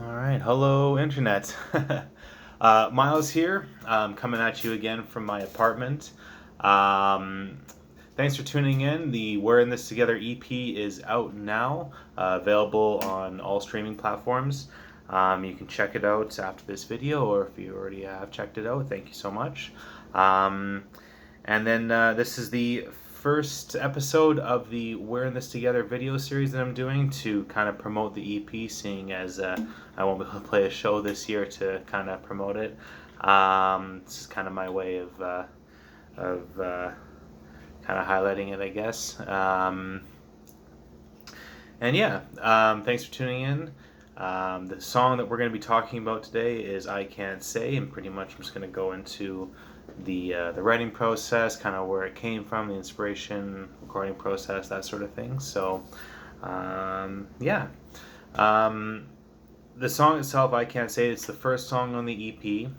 All right, hello, internet. Miles here, coming at you again from my apartment. Um, Thanks for tuning in. The We're in This Together EP is out now, available on all streaming platforms. You can check it out after this video, or if you already have checked it out, thank you so much. Um, and then this is the first episode of the We're in This Together video series that I'm doing to kind of promote the EP, seeing as I won't be able to play a show this year to kind of promote it. This is kind of my way of kind of highlighting it, I guess. And yeah, thanks for tuning in. The song that we're going to be talking about today is "I Can't Say," and pretty much I'm just going to go into the writing process, kind of where it came from, the inspiration, recording process, that sort of thing. So, yeah. Um, the song itself, "I Can't Say," it's the first song on the EP.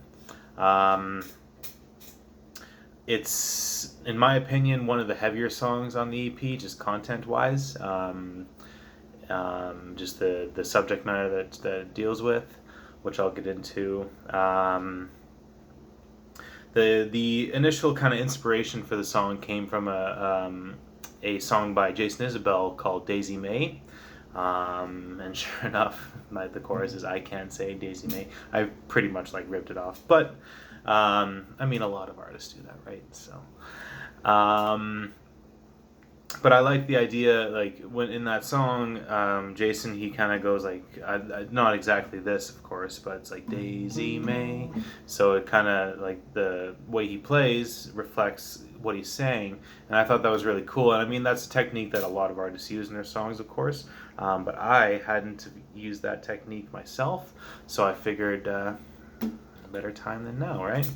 Um, it's, in my opinion, one of the heavier songs on the EP, just content wise. Just the subject matter that it deals with, which I'll get into. The initial kind of inspiration for the song came from a song by Jason Isabel called Daisy May. And sure enough, the chorus is "I can't say Daisy May." I pretty much like ripped it off, but I mean, a lot of artists do that, right? So, um, but I like the idea, like when in that song, Jason, he kind of goes like, not exactly this, of course, but it's like Daisy May. So it kind of like the way he plays reflects what he's saying, and I thought that was really cool. And I mean, that's a technique that a lot of artists use in their songs, of course. But I hadn't used that technique myself, so I figured. Better time than now, right?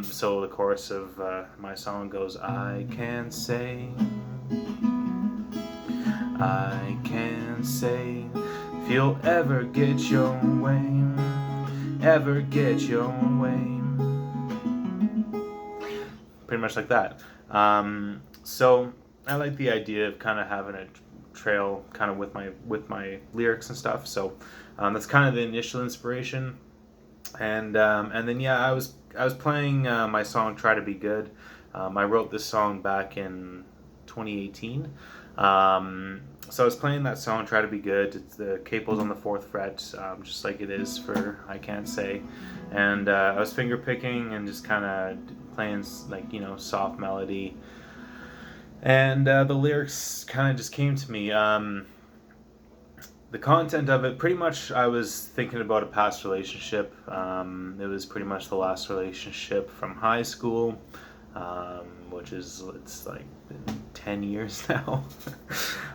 So the chorus of my song goes, "I can say, I can say, if you'll ever get your way, ever get your way." Pretty much like that. So I like the idea of kind of having a trail, kind of with my lyrics and stuff. So that's kind of the initial inspiration. And then yeah, I was playing my song "Try to Be Good." I wrote this song back in 2018. So I was playing that song "Try to Be Good." It's the capo's on the fourth fret, just like it is for "I Can't Say," and I was finger picking and just kind of playing like soft melody, and the lyrics kind of just came to me. The content of it, pretty much, I was thinking about a past relationship. It was pretty much the last relationship from high school, which is, it's like been 10 years now.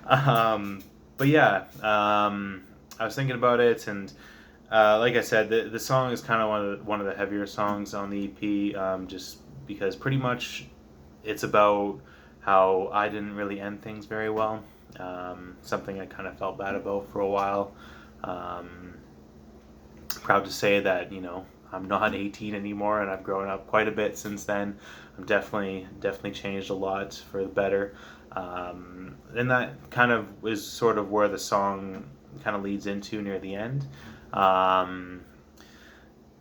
But yeah, I was thinking about it, and like I said, the song is kind of one of the heavier songs on the EP, just because pretty much it's about how I didn't really end things very well. Something I kind of felt bad about for a while. Um, Proud to say that I'm not 18 anymore, and I've grown up quite a bit since then. I'm definitely changed a lot for the better, and that kind of is sort of where the song kind of leads into near the end. Um,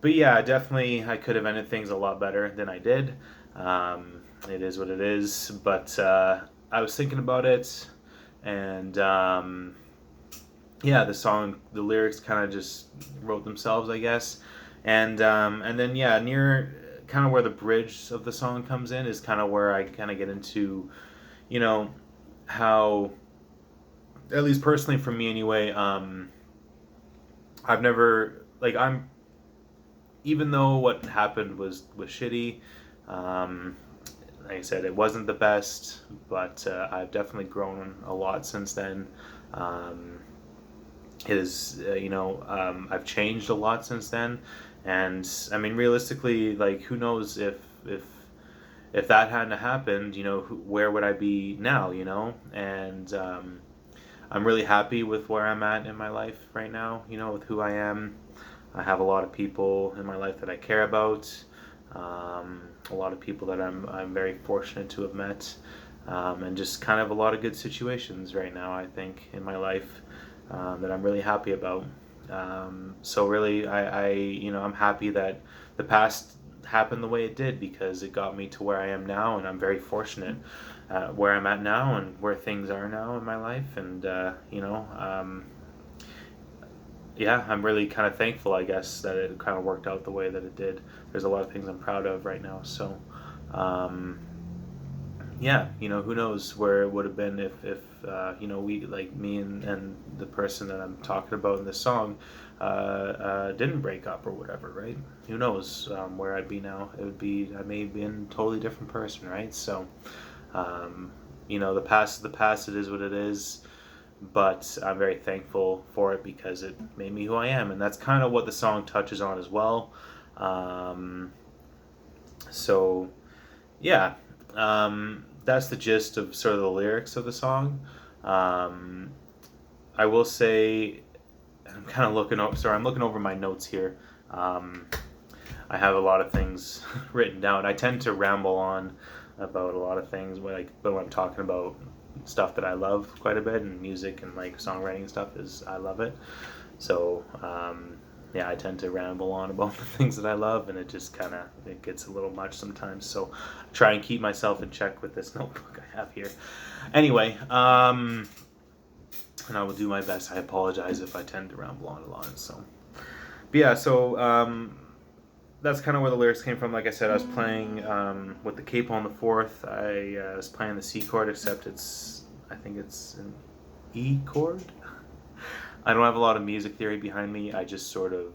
but yeah, definitely I could have ended things a lot better than I did. It is what it is, but I was thinking about it, and yeah, the lyrics kind of just wrote themselves, I guess, and then yeah, near kind of where the bridge of the song comes in is kind of where I kind of get into, you know, how, at least personally for me anyway, I've never like I'm even though what happened was shitty. Um, like I said, it wasn't the best, but I've definitely grown a lot since then. Um, it is I've changed a lot since then, and I mean realistically, like who knows if that hadn't happened, where would I be now, and I'm really happy with where I'm at in my life right now, with who I am. I have a lot of people in my life that I care about, a lot of people that I'm very fortunate to have met, and just kind of a lot of good situations right now, I think, in my life, that I'm really happy about. So really, I'm happy that the past happened the way it did, because it got me to where I am now, and I'm very fortunate where I'm at now and where things are now in my life. And yeah, I'm really kind of thankful, I guess, that it kind of worked out the way that it did. There's a lot of things I'm proud of right now. So, um, yeah, who knows where it would have been if we, like me and the person that I'm talking about in this song, didn't break up or whatever, right? Who knows where I'd be now? I may have been a totally different person, right? So, the past. It is what it is, but I'm very thankful for it because it made me who I am, and that's kind of what the song touches on as well. Um, so yeah, that's the gist of sort of the lyrics of the song. Um, I will say, I'm kind of looking over. Sorry, I'm looking over my notes here. Um, I have a lot of things written down. I tend to ramble on about a lot of things, but when I'm talking about stuff that I love quite a bit, and music and like songwriting and stuff, is I love it. So yeah, I tend to ramble on about the things that I love, and it gets a little much sometimes. So I try and keep myself in check with this notebook I have here. Anyway, and I will do my best. I apologize if I tend to ramble on a lot. So, but yeah, so that's kind of where the lyrics came from. Like I said, I was playing with the capo on the fourth. I was playing the C chord, except I think it's an E chord. I don't have a lot of music theory behind me. I just sort of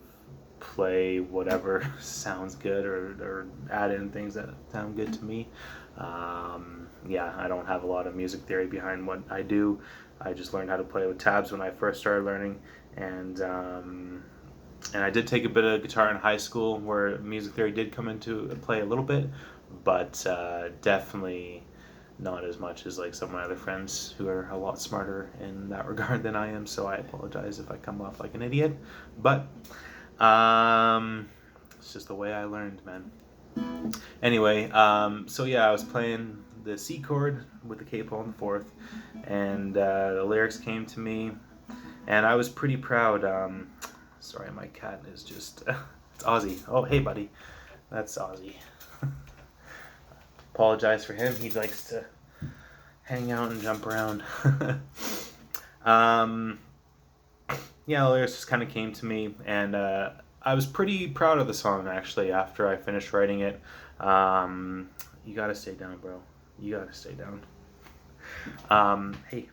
play whatever sounds good, or add in things that sound good to me. Yeah, I don't have a lot of music theory behind what I do. I just learned how to play with tabs when I first started learning, and I did take a bit of guitar in high school where music theory did come into play a little bit, but definitely not as much as like some of my other friends who are a lot smarter in that regard than I am. So I apologize if I come off like an idiot, but it's just the way I learned, man. Anyway, so yeah, I was playing the C chord with the capo on the fourth, and the lyrics came to me, and I was pretty proud. Sorry, my cat is just it's Ozzy. Oh, hey, buddy, that's Ozzy. Apologize for him. He likes to hang out and jump around. Yeah, the lyrics just kind of came to me, and I was pretty proud of the song actually after I finished writing it. You gotta stay down, bro. You gotta stay down. Hey.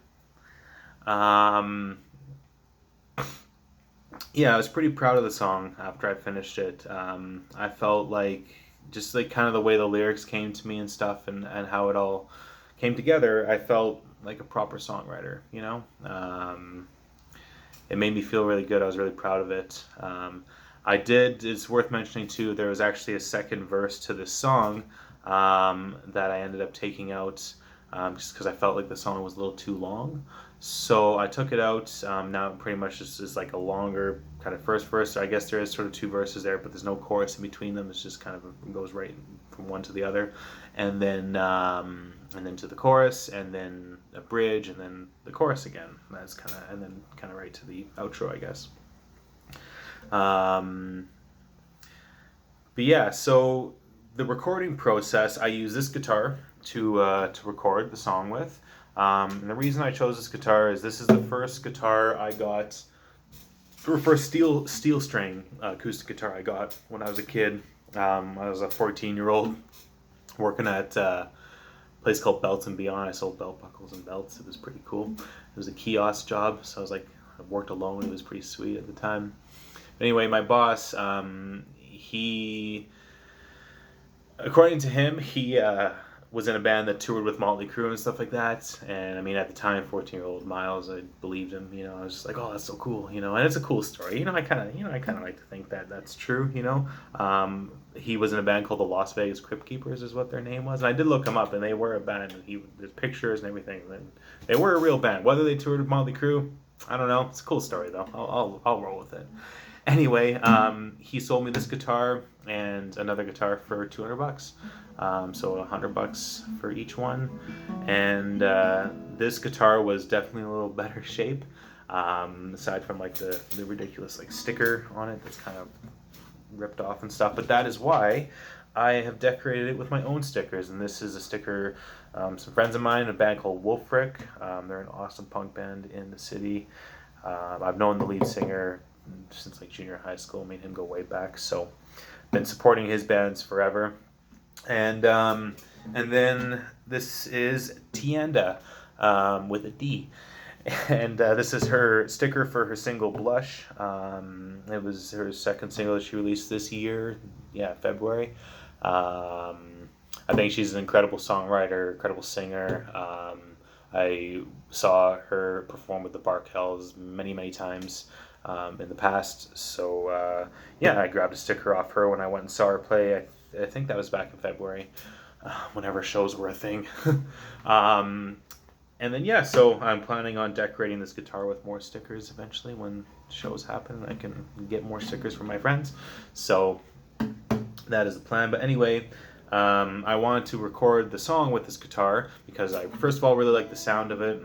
Yeah, I was pretty proud of the song after I finished it. I felt like just like kind of the way the lyrics came to me and stuff, and how it all came together, I felt like a proper songwriter, It made me feel really good. I was really proud of it. It's worth mentioning too, there was actually a second verse to this song that I ended up taking out just because I felt like the song was a little too long. So I took it out. Now it pretty much just is like a longer kind of first verse. So I guess there is sort of two verses there, but there's no chorus in between them. It's just kind of goes right from one to the other, and then to the chorus, and then a bridge, and then the chorus again. That's and then kind of right to the outro, I guess. But yeah, so the recording process, I use this guitar to record the song with. And the reason I chose this guitar is this is the first guitar I got, or first steel string acoustic guitar I got when I was a kid. I was a 14-year-old working at a place called Belts and Beyond. I sold belt buckles and belts. It was pretty cool. It was a kiosk job, so I worked alone. It was pretty sweet at the time. Anyway, my boss, he, according to him, he was in a band that toured with Motley Crue and stuff like that. And I mean, at the time, 14-year-old Miles, I believed him. I was just like, oh, that's so cool. And it's a cool story. I kind of like to think that that's true. He was in a band called the Las Vegas Crypt Keepers, is what their name was. And I did look them up, and they were a band. There's pictures and everything. And they were a real band. Whether they toured with Motley Crue, I don't know. It's a cool story though. I'll roll with it. Anyway, he sold me this guitar and another guitar for $200. So $100 for each one. And this guitar was definitely a little better shape. aside from like the ridiculous like sticker on it that's kind of ripped off and stuff. But that is why I have decorated it with my own stickers. And this is a sticker, some friends of mine, a band called Wolfric. They're an awesome punk band in the city. I've known the lead singer since like junior high school. Made him go way back, so been supporting his bands forever. And then this is Tienda, with a D. And this is her sticker for her single Blush. It was her second single that she released this year, February. I think she's an incredible songwriter, incredible singer. I saw her perform with the Barkhells many, many times in the past. So, I grabbed a sticker off her when I went and saw her play. I think that was back in February, whenever shows were a thing. And then, so I'm planning on decorating this guitar with more stickers eventually when shows happen. I can get more stickers from my friends. So that is the plan. But anyway, I wanted to record the song with this guitar because I, first of all, really like the sound of it.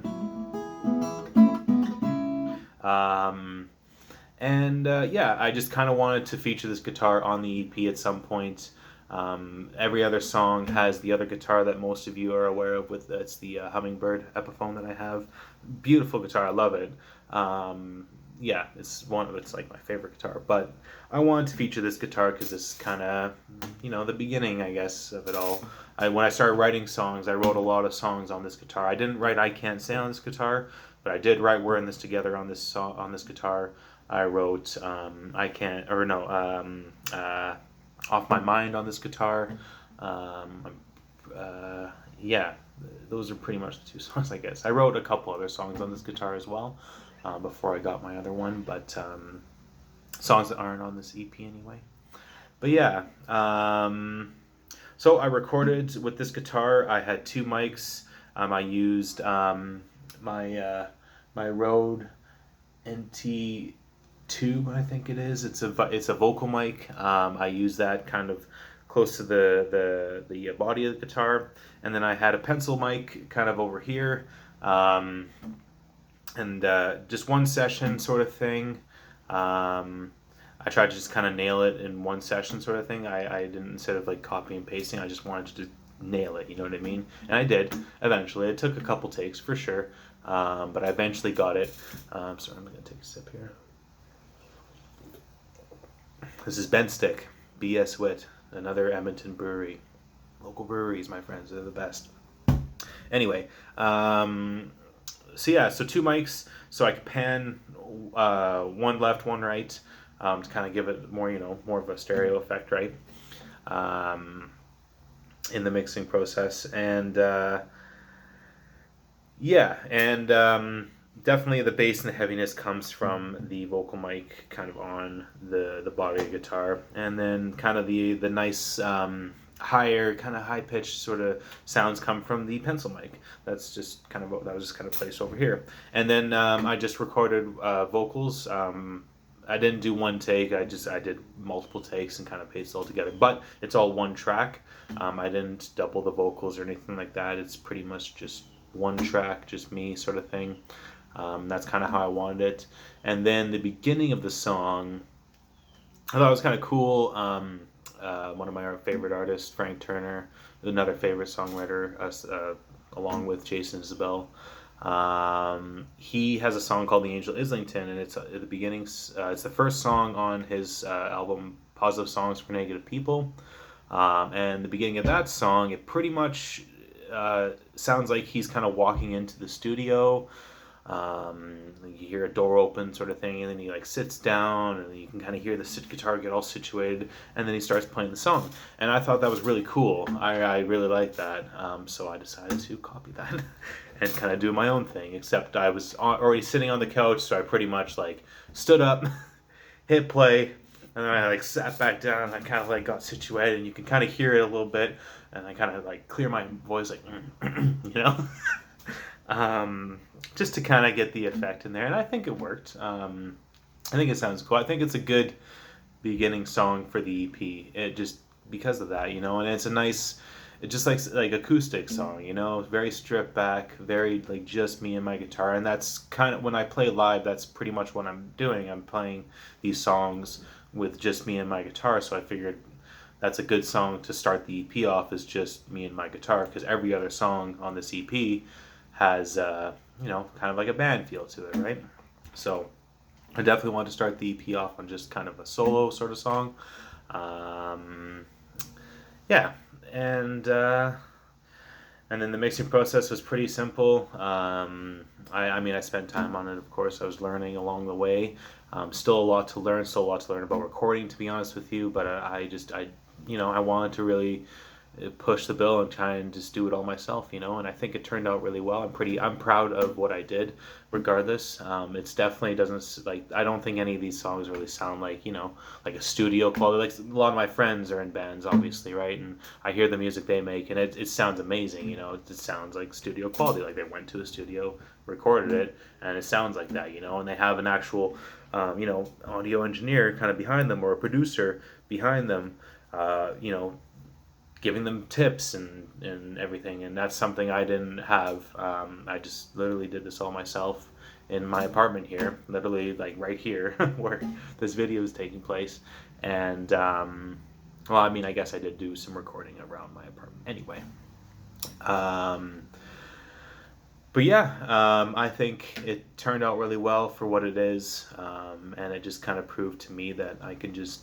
I just kind of wanted to feature this guitar on the EP at some point. Every other song has the other guitar that most of you are aware of. It's the Hummingbird Epiphone that I have. Beautiful guitar, I love it. It's like my favorite guitar. But I wanted to feature this guitar because it's kind of, the beginning, I guess, of it all. When I started writing songs, I wrote a lot of songs on this guitar. I didn't write "I Can't Say" on this guitar, but I did write "We're in This Together" on this guitar. I wrote "Off My Mind" on this guitar. Those are pretty much the two songs, I guess. I wrote a couple other songs on this guitar as well before I got my other one, but songs that aren't on this EP anyway. But so I recorded with this guitar. I had two mics. I used my Rode NT Tube, I think it is. It's a vocal mic. I use that kind of close to the body of the guitar, and then I had a pencil mic kind of over here, and just one session sort of thing. I tried to just kind of nail it in one session sort of thing. I didn't, instead of like copy and pasting, I just wanted to nail it, you know what I mean? And I did eventually. It took a couple takes for sure, but I eventually got it. Sorry, I'm gonna take a sip here. This is Ben Stick, BS Wit, another Edmonton brewery. Local breweries, my friends, they're the best. Anyway, so two mics, so I could pan one left, one right, to kind of give it more, more of a stereo effect, right? In the mixing process, and definitely the bass and the heaviness comes from the vocal mic kind of on the body of the guitar, and then kind of the nice higher, kind of high pitched sort of sounds come from the pencil mic. That was just kind of placed over here, and then I just recorded vocals. I didn't do one take. I did multiple takes and kind of pasted it all together. But it's all one track. I didn't double the vocals or anything like that. It's pretty much just one track, just me sort of thing. That's kind of how I wanted it. And then the beginning of the song, I thought it was kind of cool. One of my favorite artists, Frank Turner, another favorite songwriter, along with Jason Isbell. He has a song called "The Angel Islington," and it's at the beginning. It's the first song on his album "Positive Songs for Negative People." And the beginning of that song, it pretty much sounds like he's kind of walking into the studio. You hear a door open sort of thing, and then he like sits down, and you can kind of hear the guitar get all situated, and then he starts playing the song. And I thought that was really cool. I really liked that, so I decided to copy that and kind of do my own thing, except I was already sitting on the couch, so I pretty much like stood up, hit play, and then I like sat back down, and I kind of like got situated, and you can kind of hear it a little bit, and I kind of like clear my voice, like just to kind of get the effect in there, and I think it worked. I think it sounds cool. I think it's a good beginning song for the EP. It just because of that, and it's a nice. it's just like acoustic song, you know, very stripped back, very like just me and my guitar. And that's kind of when I play live, that's pretty much what I'm doing. I'm playing these songs with just me and my guitar. So I figured that's a good song to start the EP off, is just me and my guitar, because every other song on this EP has you know, kind of like a band feel to it, right? So I definitely want to start the EP off on just kind of a solo sort of song. Yeah, and then the mixing process was pretty simple. I mean, I spent time on it, of course. I was learning along the way. Still a lot to learn, still a lot to learn about recording, to be honest with you. But you know, I wanted to really push the bill and try and just do it all myself, you know. And I think it turned out really well. I'm proud of what I did, regardless. It's definitely doesn't, like, I don't think any of these songs really sound like, you know, like a studio quality. Like, a lot of my friends are in bands, obviously, right? And I hear the music they make, and it sounds amazing, you know. It sounds like studio quality, like they went to a studio, recorded it, and it sounds like that, you know. And they have an actual you know, audio engineer kind of behind them, or a producer behind them, you know, giving them tips and everything. And that's something I didn't have. I just literally did this all myself in my apartment here, literally like right here where this video is taking place. And well, I mean, I guess I did do some recording around my apartment anyway. But yeah, I think it turned out really well for what it is, and it just kind of proved to me that I can just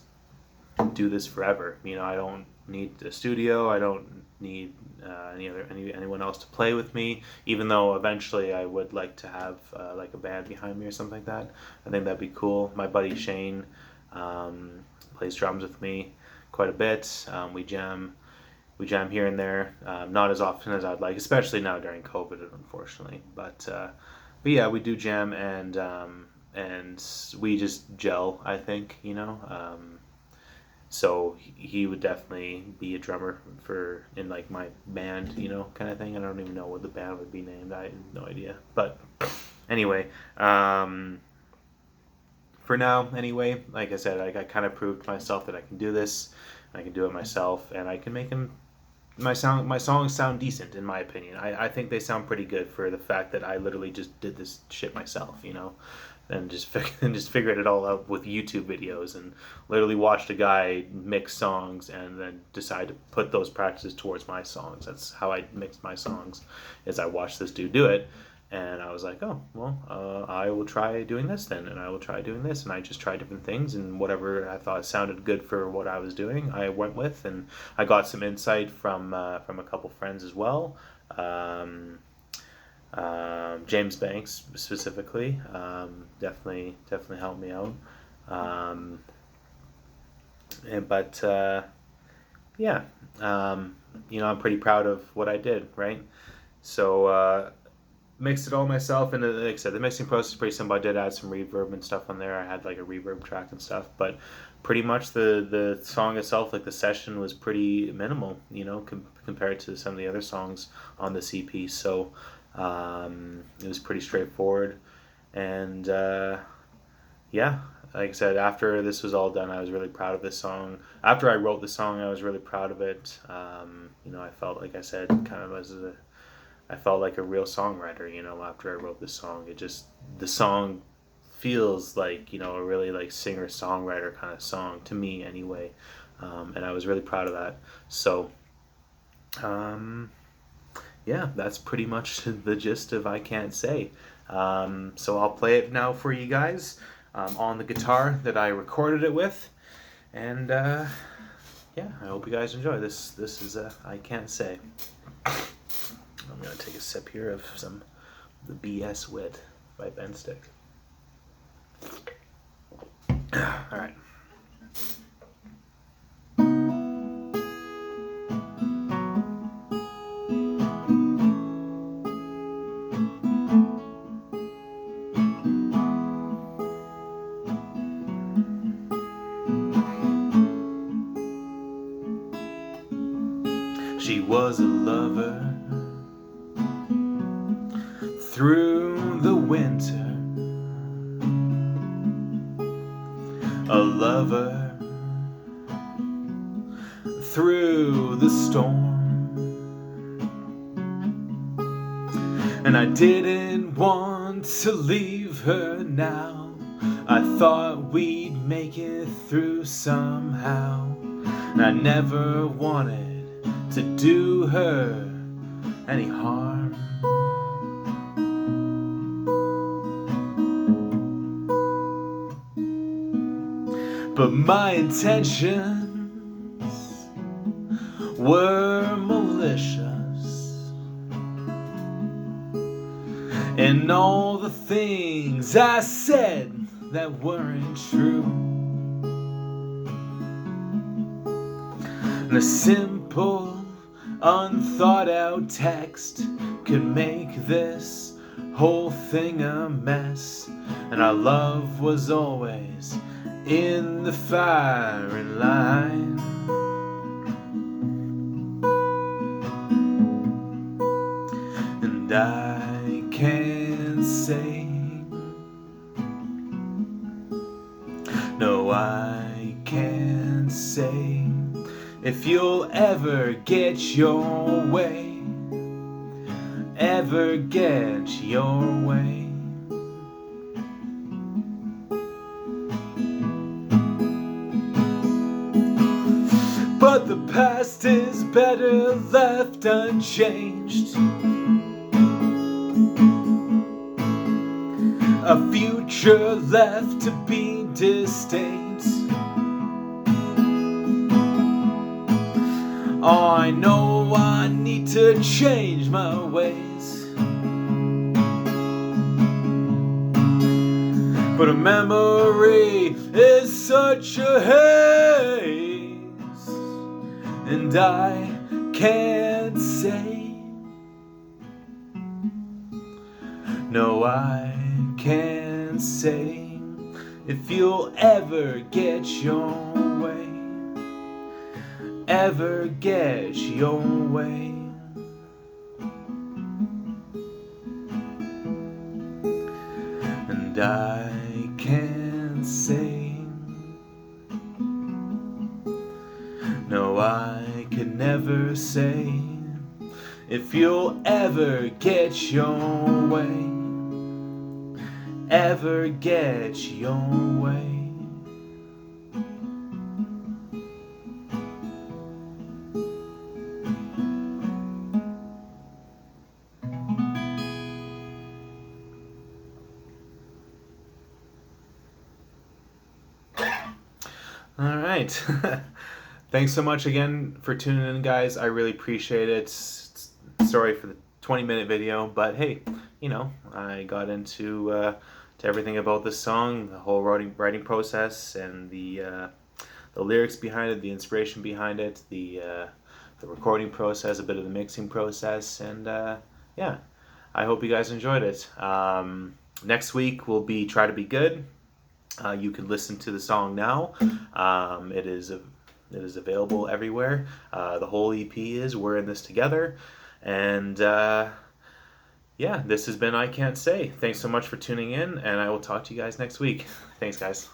do this forever. You know, I don't need a studio. I don't need anyone else to play with me. Even though eventually I would like to have like a band behind me or something like that. I think that'd be cool. My buddy Shane plays drums with me quite a bit. We jam here and there, not as often as I'd like, especially now during COVID, unfortunately. But yeah, we do jam, and we just gel, I think, you know. So he would definitely be a drummer in like my band, you know, kind of thing. I don't even know what the band would be named. I have no idea. But anyway, for now, anyway, like I said, I kind of proved to myself that I can do this. I can do it myself, and I can make my songs sound decent, in my opinion. I think they sound pretty good for the fact that I literally just did this shit myself, you know, and just figured it all out with YouTube videos, and literally watched a guy mix songs and then decide to put those practices towards my songs. That's how I mixed my songs, is I watched this dude do it. And I was like, oh, well, I will try doing this then, and I will try doing this. And I just tried different things, and whatever I thought sounded good for what I was doing, I went with. And I got some insight from a couple friends as well. James Banks specifically definitely helped me out. But yeah, you know, I'm pretty proud of what I did, right? So mixed it all myself, and like I said, the mixing process is pretty simple. I did add some reverb and stuff on there. I had like a reverb track and stuff, but pretty much the song itself, like the session, was pretty minimal, you know, compared to some of the other songs on this EP. So it was pretty straightforward, and yeah, like I said, after this was all done, I was really proud of this song. After I wrote the song, I was really proud of it. You know, I felt, like I said, kind of I felt like a real songwriter, you know, after I wrote this song. The song feels like, you know, a really like singer-songwriter kind of song, to me anyway. And I was really proud of that. So, yeah, that's pretty much the gist of I Can't Say. So I'll play it now for you guys on the guitar that I recorded it with. And, yeah, I hope you guys enjoy this. This is I Can't Say. I'm going to take a sip here of some The BS Wit by Ben Stick. Alright. She was a lover through the winter, a lover through the storm. And I didn't want to leave her now. I thought we'd make it through somehow. And I never wanted to do her any harm. But my intentions were malicious, and all the things I said that weren't true. And a simple, unthought out text could make this whole thing a mess. And our love was always in the firing line. And I can't say, no, I can't say if you'll ever get your way, ever get your way. But the past is better left unchanged. A future left to be distinct. Oh, I know I need to change my ways, but a memory is such a haze, and I can't say, no, I can't say if you'll ever get your way, ever get your way. And I can't say, no, I could never say if you'll ever get your way, ever get your way. All right. Thanks so much again for tuning in, guys. I really appreciate it. Sorry for the 20-minute video, but hey, you know, I got into to everything about this song, the whole writing process, and the lyrics behind it, the inspiration behind it, the recording process, a bit of the mixing process, and yeah, I hope you guys enjoyed it. Next week will be Try to Be Good. You can listen to the song now. It is available everywhere. The whole EP is. We're in this together. And yeah, this has been I Can't Say. Thanks so much for tuning in, and I will talk to you guys next week. Thanks, guys.